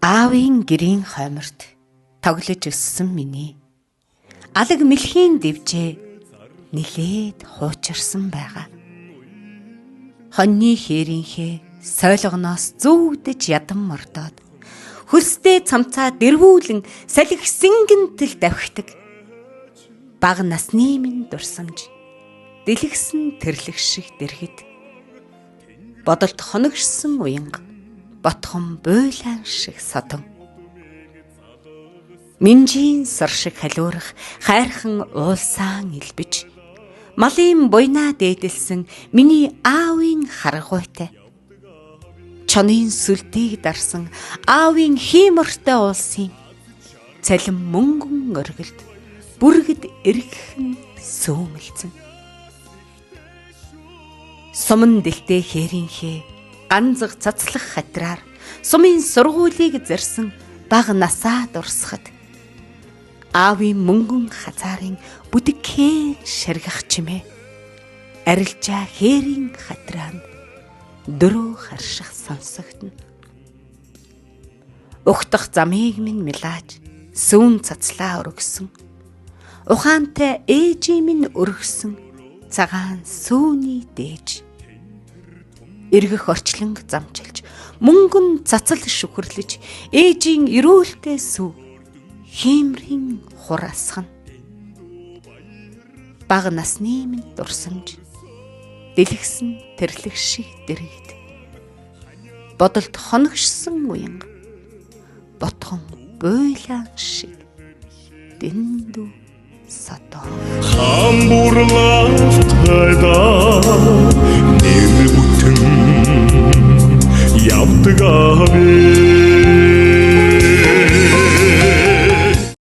Аавын гэрийн хойморт тоглож өссөн миний алаг мэлхийн дэвжээ нилээд хуучирсан байгаа. Хоньны хээрийнхээ сойлгоноос зүүгдэж ядан мордоод хөлстэй цамцаа дэрвүүлэн салхи сингэнтэл давхитаг. Бага насны минь дурсамж дэлгсэн тэрлэг шиг дэрхэд бодолд хоногшсон уянга ботхон буйлаан шиг содон. Минжийн сар шиг халиурах хайрхан уулсан илбэж малын буйнаа дээдэлсэн миний аавын харгуйтай. Чонын сүлдийг дарсан аавын хиймортой уулсын цалин мөнгөн оргилд бүргэд эргхэн сөөмөлцөн. Суман дэлтэй хээрийнхээ ганцг цацлах хатраар сумын сургуулийг зарсан бага насаа дурсахад аавын мөнгөн хазаарын бүдгхэн шаргах чимээ арилжаа хээрийн хатраанд дөрөв харших сонсогдно. Ухтах замыг минь мэлааж сүүн цацлаа өргөсөн. Ухаантай ээжийн минь өргөсөн цагаан сүүний дээж. Эргэх орчлонг замчилж мөнгөн цацал шүхрлэж ээжийн эрүүлтэй сүү хиймрийн хурасгана. Бага насны минь дурсамж дэлгсэн тэрлэг шиг дэргэд бодолд хоногшсон уянга ботхон буйлаан шиг дэндүү содоо. Хамбурлав тайда нэр бүтэн явдаг авэ